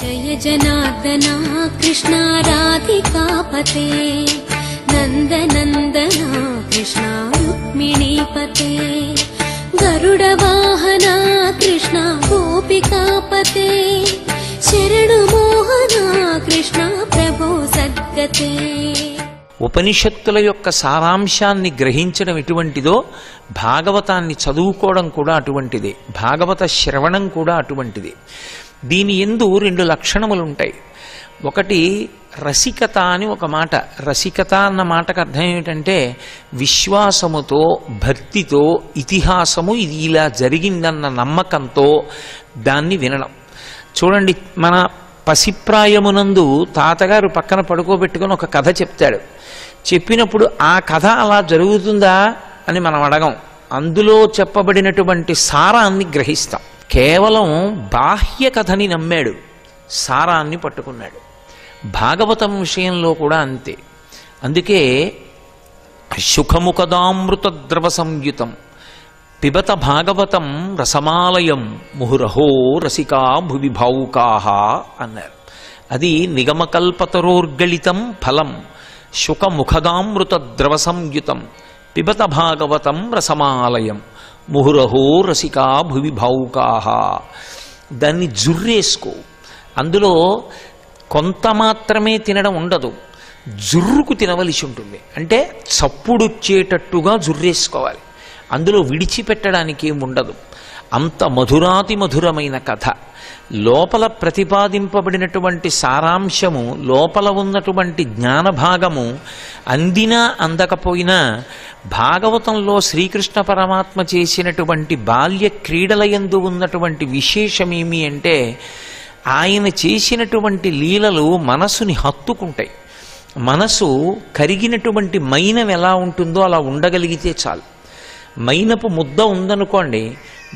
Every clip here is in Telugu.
జయ జనార్దన కృష్ణ రాధికాపతే నందనందన కృష్ణ రుక్మిణీపతే గరుడ వాహన కృష్ణ గోపికాపతే శరణు మోహన కృష్ణ ప్రభో సద్గతే. ఉపనిషత్తుల యొక్క సారాంశాన్ని గ్రహించడం ఎటువంటిదో భాగవతాన్ని చదువుకోవడం కూడా అటువంటిదే, భాగవత శ్రవణం కూడా అటువంటిదే. దీని యందు రెండు లక్షణములుంటాయి. ఒకటి రసికత అని ఒక మాట. రసికత అన్న మాటకు అర్థం ఏమిటంటే విశ్వాసముతో, భక్తితో, ఇతిహాసము ఇది ఇలా జరిగిందన్న నమ్మకంతో దాన్ని వినడం. చూడండి, మన పసిప్రాయమునందు తాతగారు పక్కన పడుకోబెట్టుకుని ఒక కథ చెప్తాడు. చెప్పినప్పుడు ఆ కథ అలా జరుగుతుందా అని మనం అడగం. అందులో చెప్పబడినటువంటి సారాన్ని గ్రహిస్తాం. కేవలం బాహ్య కథని నమ్మాడు, సారాన్ని పట్టుకున్నాడు. భాగవతం విషయంలో కూడా అంతే. అందుకే సుఖముఖదామృత ద్రవ సంయుతం పిబత భాగవతం రసమాలయం ముహురహో రసికా భువి భావుకాహ అన్నారు. అది నిగమకల్పతరోర్గళితం ఫలం శుకముఖదామృత ద్రవ సంయుతం పిబత భాగవతం రసమాలయం ముహురహో రసికా భువి భావుకాహ. దాన్ని జుర్రేసుకో. అందులో కొంత మాత్రమే తినడం ఉండదు, జుర్రుకు తినవలసి ఉంటుంది. అంటే చప్పుడొచ్చేటట్టుగా జుర్రేసుకోవాలి. అందులో విడిచిపెట్టడానికి ఏముండదు. అంత మధురాతి మధురమైన కథ. లోపల ప్రతిపాదింపబడినటువంటి సారాంశము, లోపల ఉన్నటువంటి జ్ఞానభాగము అందినా అందకపోయినా భాగవతంలో శ్రీకృష్ణ పరమాత్మ చేసినటువంటి బాల్య క్రీడలయందు ఉన్నటువంటి విశేషమేమి అంటే ఆయన చేసినటువంటి లీలలు మనసుని హత్తుకుంటాయి. మనసు కరిగినటువంటి మైనం ఎలా ఉంటుందో అలా ఉండగలిగితే చాలు. మైనపు ముద్ద ఉందనుకోండి,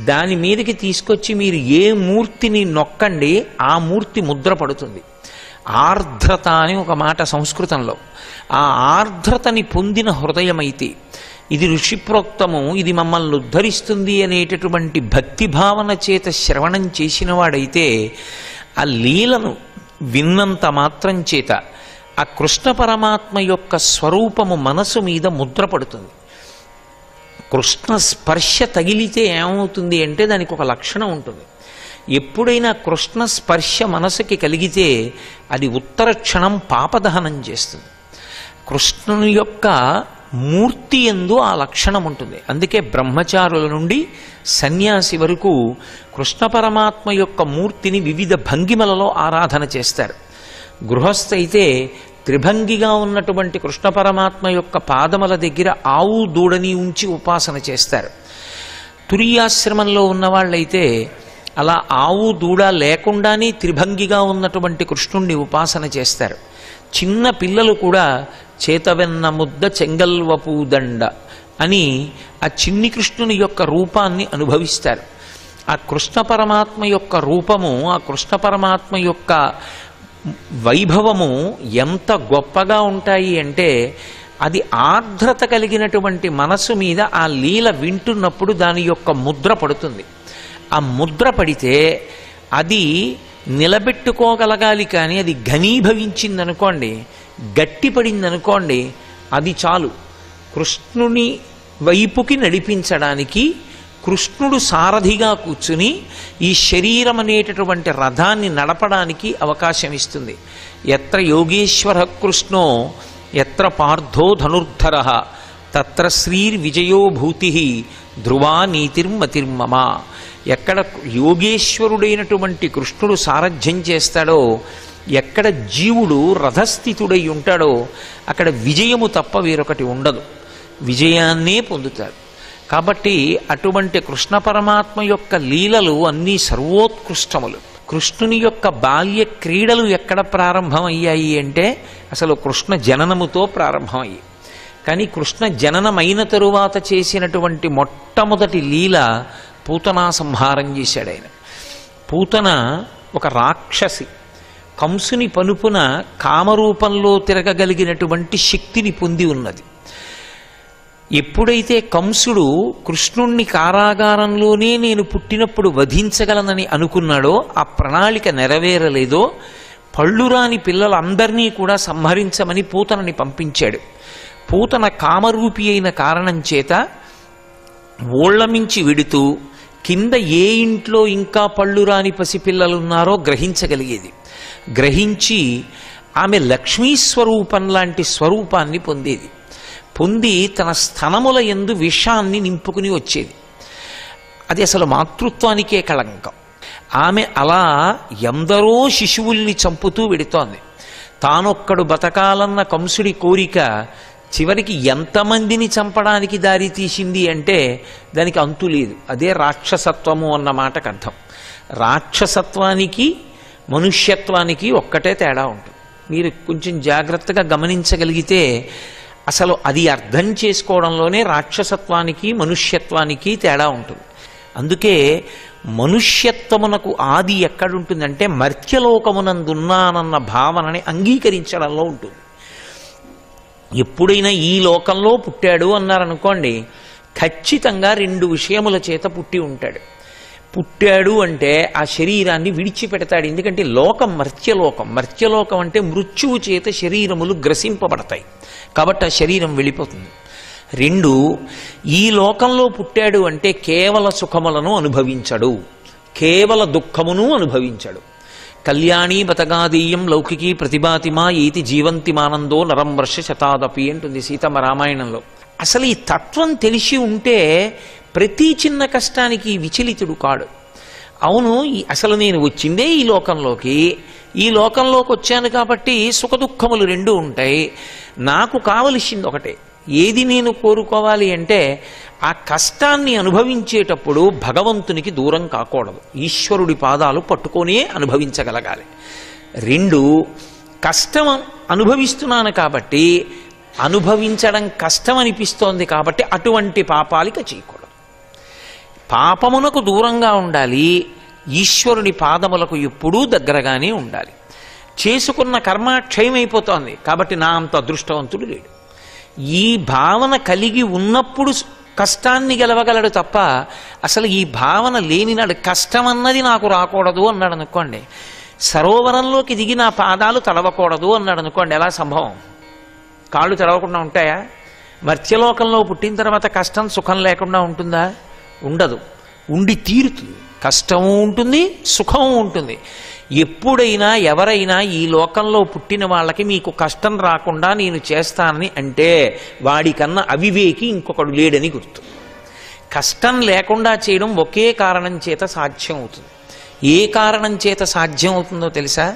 దాని మీదకి తీసుకొచ్చి మీరు ఏ మూర్తిని నొక్కండి ఆ మూర్తి ముద్ర పడుతుంది. ఆర్ద్రత అని ఒక మాట సంస్కృతంలో. ఆ ఆర్ద్రతని పొందిన హృదయమైతే ఇది ఋషిప్రోక్తము, ఇది మమ్మల్ని ఉద్ధరిస్తుంది అనేటటువంటి భక్తి భావన చేత శ్రవణం చేసిన వాడైతే ఆ లీలను విన్నంత మాత్రం చేత ఆ కృష్ణ పరమాత్మ యొక్క స్వరూపము మనసు మీద ముద్ర పడుతుంది. కృష్ణ స్పర్శ తగిలితే ఏమవుతుంది అంటే దానికి ఒక లక్షణం ఉంటుంది. ఎప్పుడైనా కృష్ణ స్పర్శ మనసుకి కలిగితే అది ఉత్తర క్షణం పాపదహనం చేస్తుంది. కృష్ణుని యొక్క మూర్తి యందు ఆ లక్షణం ఉంటుంది. అందుకే బ్రహ్మచారుల నుండి సన్యాసి వరకు కృష్ణ పరమాత్మ యొక్క మూర్తిని వివిధ భంగిమలలో ఆరాధన చేస్తారు. గృహస్థ అయితే త్రిభంగిగా ఉన్నటువంటి కృష్ణ పరమాత్మ యొక్క పాదముల దగ్గర ఆవు దూడని ఉంచి ఉపాసన చేస్తారు. తురియాశ్రమంలో ఉన్నవాళ్ళైతే అలా ఆవు దూడ లేకుండానే త్రిభంగిగా ఉన్నటువంటి కృష్ణుణ్ణి ఉపాసన చేస్తారు. చిన్న పిల్లలు కూడా చేతవెన్న ముద్ద చెంగల్వపూదండ అని ఆ చిన్ని కృష్ణుని యొక్క రూపాన్ని అనుభవిస్తారు. ఆ కృష్ణ పరమాత్మ యొక్క రూపము, ఆ కృష్ణ పరమాత్మ యొక్క వైభవము ఎంత గొప్పగా ఉంటాయి అంటే అది ఆర్ద్రత కలిగినటువంటి మనసు మీద ఆ లీల వింటున్నప్పుడు దాని యొక్క ముద్ర పడుతుంది. ఆ ముద్ర పడితే అది నిలబెట్టుకోగలగాలి. కానీ అది ఘనీభవించిందనుకోండి, గట్టిపడిందనుకోండి, అది చాలు కృష్ణుని వైపుకి నడిపించడానికి. కృష్ణుడు సారథిగా కూర్చుని ఈ శరీరం అనేటటువంటి రథాన్ని నడపడానికి అవకాశం ఇస్తుంది. ఎత్ర యోగేశ్వర కృష్ణో ఎత్ర పార్థో ధనుర్ధర తత్ర శ్రీర్విజయో భూతి ధ్రువా నీతిర్మతిర్మమ. ఎక్కడ యోగేశ్వరుడైనటువంటి కృష్ణుడు సారథ్యం చేస్తాడో, ఎక్కడ జీవుడు రథస్థితుడై ఉంటాడో అక్కడ విజయము తప్ప వేరొకటి ఉండదు. విజయాన్నే పొందుతాడు. కాబట్టి అటువంటి కృష్ణ పరమాత్మ యొక్క లీలలు అన్నీ సర్వోత్కృష్టములు. కృష్ణుని యొక్క బాల్య క్రీడలు ఎక్కడ ప్రారంభమయ్యాయి అంటే అసలు కృష్ణ జననముతో ప్రారంభమయ్యాయి. కానీ కృష్ణ జననమైన తరువాత చేసినటువంటి మొట్టమొదటి లీల పూతనా సంహారం చేశాడు ఆయన. పూతన ఒక రాక్షసి, కంసుని పనుపున కామరూపంలో తిరగగలిగినటువంటి శక్తిని పొంది ఉన్నది. ఎప్పుడైతే కంసుడు కృష్ణుణ్ణి కారాగారంలోనే నేను పుట్టినప్పుడు వధించగలనని అనుకున్నాడో, ఆ ప్రణాళిక నెరవేరలేదో, పళ్ళురాని పిల్లలందరినీ కూడా సంహరించమని పూతనని పంపించాడు. పూతన కామరూపి అయిన కారణం చేత ఓళ్లమించి విడుతూ కింద ఏ ఇంట్లో ఇంకా పళ్ళురాని పసిపిల్లలున్నారో గ్రహించగలిగేది. గ్రహించి ఆమె లక్ష్మీ స్వరూపం లాంటి స్వరూపాన్ని పొందేది. పొంది తన స్తనముల యందు విషాన్ని నింపుకుని వచ్చేది. అది అసలు మాతృత్వానికే కళంకం. ఆమె అలా ఎందరో శిశువుల్ని చంపుతూ వెడుతోంది. తానొక్కడు బతకాలన్న కంసుడి కోరిక చివరికి ఎంతమందిని చంపడానికి దారి తీసింది అంటే దానికి అంతు లేదు. అదే రాక్షసత్వము అన్న మాటకు అర్థం. రాక్షసత్వానికి మనుష్యత్వానికి ఒక్కటే తేడా ఉంటుంది. మీరు కొంచెం జాగ్రత్తగా గమనించగలిగితే అసలు అది అర్థం చేసుకోవడంలోనే రాక్షసత్వానికి మనుష్యత్వానికి తేడా ఉంటుంది. అందుకే మనుష్యత్వమునకు ఆది ఎక్కడుంటుందంటే మర్త్యలోకమునందున్నానన్న భావనని అంగీకరించడంలో ఉంటుంది. ఎప్పుడైనా ఈ లోకంలో పుట్టాడు అన్నారనుకోండి, ఖచ్చితంగా 2 విషయముల చేత పుట్టి ఉంటాడు. పుట్టాడు అంటే ఆ శరీరాన్ని విడిచిపెడతాడు. ఎందుకంటే లోకం మర్త్యలోకం. మర్త్యలోకం అంటే మృత్యువు చేత శరీరములు గ్రసింపబడతాయి. కాబట్టి ఆ శరీరం వెళ్ళిపోతుంది. 2, ఈ లోకంలో పుట్టాడు అంటే కేవల సుఖములను అనుభవించడు, కేవల దుఃఖమును అనుభవించడు. కళ్యాణీ బతగాదీయం లౌకికీ ప్రతిభాతిమా ఏతి జీవంతిమానందో నరం వర్ష శతాదపి అంటుంది సీతమ్మ రామాయణంలో. అసలు ఈ తత్వం తెలిసి ఉంటే ప్రతి చిన్న కష్టానికి విచలితుడు కాడు. అవును, అసలు నేను వచ్చిందే ఈ లోకంలోకి, ఈ లోకంలోకి వచ్చాను కాబట్టి సుఖ దుఃఖములు 2 ఉంటాయి. నాకు కావలసింది ఒకటే. ఏది నేను కోరుకోవాలి అంటే ఆ కష్టాన్ని అనుభవించేటప్పుడు భగవంతునికి దూరం కాకూడదు, ఈశ్వరుడి పాదాలు పట్టుకొనే అనుభవించగలగాలి. 2, కష్టం అనుభవిస్తున్నాను కాబట్టి, అనుభవించడం కష్టం అనిపిస్తోంది కాబట్టి అటువంటి పాపాలిక చేయకూడదు. పాపమునకు దూరంగా ఉండాలి, ఈశ్వరుని పాదములకు ఎప్పుడూ దగ్గరగానే ఉండాలి. చేసుకున్న కర్మ క్షయమైపోతోంది కాబట్టి నా అంత అదృష్టవంతుడు లేడు. ఈ భావన కలిగి ఉన్నప్పుడు కష్టాన్ని గెలవగలడు తప్ప అసలు ఈ భావన లేనినాడు కష్టం అన్నది నాకు రాకూడదు అన్నాడు అనుకోండి. సరోవరంలోకి దిగి నా పాదాలు తడవకూడదు అన్నాడు అనుకోండి, ఎలా సంభవం? కాళ్ళు తడవకుండా ఉంటాయా? మర్త్యలోకంలో పుట్టిన తర్వాత కష్టం సుఖం లేకుండా ఉంటుందా? ఉండదు, ఉండి తీరుతుంది. కష్టము ఉంటుంది, సుఖము ఉంటుంది. ఎప్పుడైనా ఎవరైనా ఈ లోకంలో పుట్టిన వాళ్ళకి మీకు కష్టం రాకుండా నేను చేస్తానని అంటే వాడికన్నా అవివేకి ఇంకొకడు లేడని గుర్తు. కష్టం లేకుండా చేయడం ఒకే కారణం చేత సాధ్యం అవుతుంది. ఏ కారణం చేత సాధ్యం అవుతుందో తెలుసా?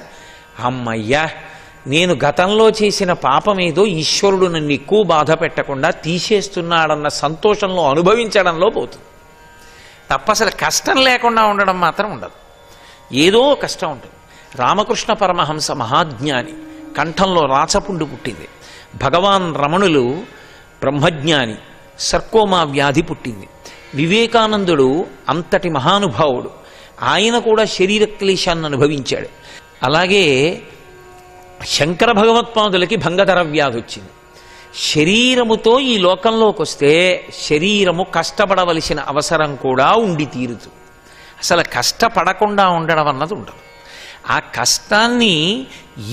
అమ్మయ్యా, నేను గతంలో చేసిన పాపమేదో ఈశ్వరుడు నన్ను ఎక్కువ బాధ పెట్టకుండా తీసేస్తున్నాడన్న సంతోషంలో అనుభవించడంలో పోతుంది తప్ప అసలు కష్టం లేకుండా ఉండడం మాత్రం ఉండదు. ఏదో కష్టం ఉంటుంది. రామకృష్ణ పరమహంస మహాజ్ఞాని, కంఠంలో రాచపుండు పుట్టింది. భగవాన్ రమణులు బ్రహ్మజ్ఞాని, సర్కోమా వ్యాధి పుట్టింది. వివేకానందుడు అంతటి మహానుభావుడు, ఆయన కూడా శరీర క్లేశాన్ని అనుభవించాడు. అలాగే శంకర భగవత్పాదులకి భంగధర వ్యాధి వచ్చింది. శరీరముతో ఈ లోకంలోకి వస్తే శరీరము కష్టపడవలసిన అవసరం కూడా ఉండి తీరుతుంది. అసలు కష్టపడకుండా ఉండడం అన్నది ఉండదు. ఆ కష్టాన్ని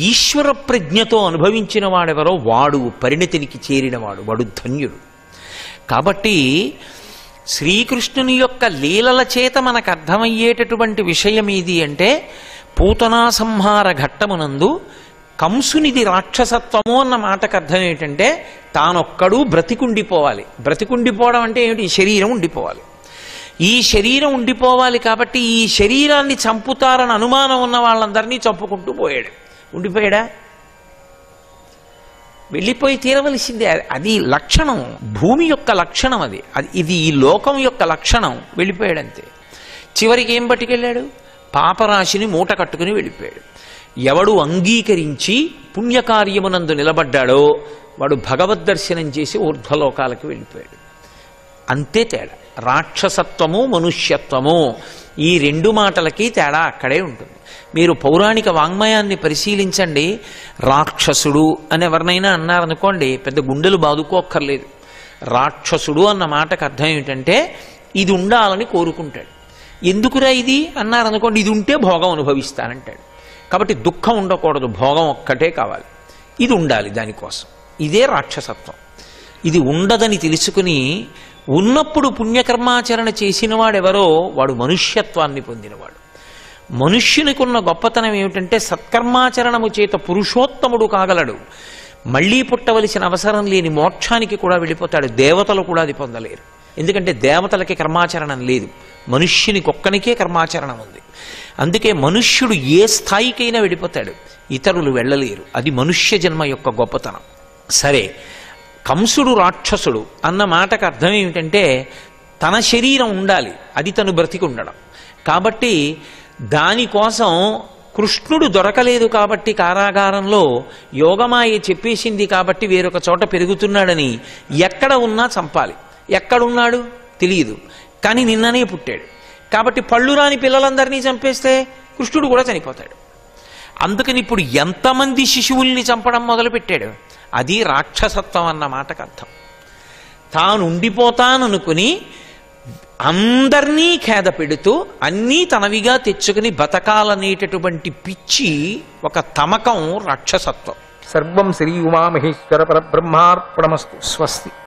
ఈశ్వర ప్రజ్ఞతో అనుభవించిన వాడెవరో వాడు పరిణతికి చేరినవాడు, వాడు ధన్యుడు. కాబట్టి శ్రీకృష్ణుని యొక్క లీలల చేత మనకు అర్థమయ్యేటటువంటి విషయం ఏది అంటే, పూతనా సంహార ఘట్టమునందు కంసునిది రాక్షసత్వము అన్న మాటకు అర్థం ఏంటంటే తానొక్కడు బ్రతికుండిపోవాలి. బ్రతికుండిపోవడం అంటే ఏమిటి? శరీరం ఉండిపోవాలి. ఈ శరీరం ఉండిపోవాలి కాబట్టి ఈ శరీరాన్ని చంపుతారని అనుమానం ఉన్న వాళ్ళందరినీ చంపుకుంటూ పోయాడు. ఉండిపోయాడా? వెళ్ళిపోయి తీరవలసిందే. అది లక్షణం, భూమి యొక్క లక్షణం. ఇది ఈ లోకం యొక్క లక్షణం. వెళ్ళిపోయాడంతే. చివరికి ఏం పట్టుకెళ్ళాడు? పాపరాశిని మూట కట్టుకుని వెళ్ళిపోయాడు. ఎవడు అంగీకరించి పుణ్యకార్యమునందు నిలబడ్డాడో వాడు భగవద్దర్శనం చేసి ఊర్ధ్వలోకాలకు వెళ్ళిపోయాడు. అంతే తేడా. రాక్షసత్వము మనుష్యత్వము ఈ 2 మాటలకి తేడా అక్కడే ఉంటుంది. మీరు పౌరాణిక వాంగ్మయాన్ని పరిశీలించండి. రాక్షసుడు అని ఎవరినైనా అన్నారనుకోండి, పెద్ద గుండెలు బాదుకోక్కర్లేదు. రాక్షసుడు అన్న మాటకు అర్థం ఏమిటంటే ఇది ఉండాలని కోరుకుంటాడు. ఎందుకురా ఇది అన్నారనుకోండి, ఇది ఉంటే భోగం అనుభవిస్తానంటాడు. కాబట్టి దుఃఖం ఉండకూడదు, భోగం ఒక్కటే కావాలి, ఇది ఉండాలి దానికోసం. ఇదే రాక్షసత్వం. ఇది ఉండదని తెలుసుకుని ఉన్నప్పుడు పుణ్యకర్మాచరణ చేసినవాడెవరో వాడు మనుష్యత్వాన్ని పొందినవాడు. మనుష్యునికి ఉన్న గొప్పతనం ఏమిటంటే సత్కర్మాచరణము చేత పురుషోత్తముడు కాగలడు. మళ్లీ పుట్టవలసిన అవసరం లేని మోక్షానికి కూడా వెళ్ళిపోతాడు. దేవతలు కూడా అది పొందలేరు. ఎందుకంటే దేవతలకి కర్మాచరణం లేదు, మనుష్యునికి ఒక్కనికే కర్మాచరణం ఉంది. అందుకే మనుష్యుడు ఏ స్థాయికైనా వెళ్ళిపోతాడు, ఇతరులు వెళ్ళలేరు. అది మనుష్య జన్మ యొక్క గొప్పతనం. సరే, కంసుడు రాక్షసుడు అన్న మాటకు అర్థం ఏమిటంటే తన శరీరం ఉండాలి, అది తను బ్రతికి ఉండడం. కాబట్టి దానికోసం కృష్ణుడు దొరకలేదు కాబట్టి కారాగారంలో యోగమాయ చెప్పేసింది కాబట్టి వేరొక చోట పెరుగుతున్నాడని ఎక్కడ ఉన్నా చంపాలి. ఎక్కడున్నాడు తెలియదు, కానీ నిన్ననే పుట్టాడు కాబట్టి పళ్ళు రాని పిల్లలందరినీ చంపేస్తే కృష్ణుడు కూడా చనిపోతాడు. అందుకని ఇప్పుడు ఎంతమంది శిశువుల్ని చంపడం మొదలుపెట్టాడు. అది రాక్షసత్వం అన్న మాటకు అర్థం. తాను ఉండిపోతాననుకుని అందరినీ ఖేద పెడుతూ అన్నీ తనవిగా తెచ్చుకుని బతకాలనేటటువంటి పిచ్చి ఒక తమకం రాక్షసత్వం. సర్వం శ్రీ ఉమామహేశ్వర పరబ్రహ్మార్పణమస్తు. స్వస్తి.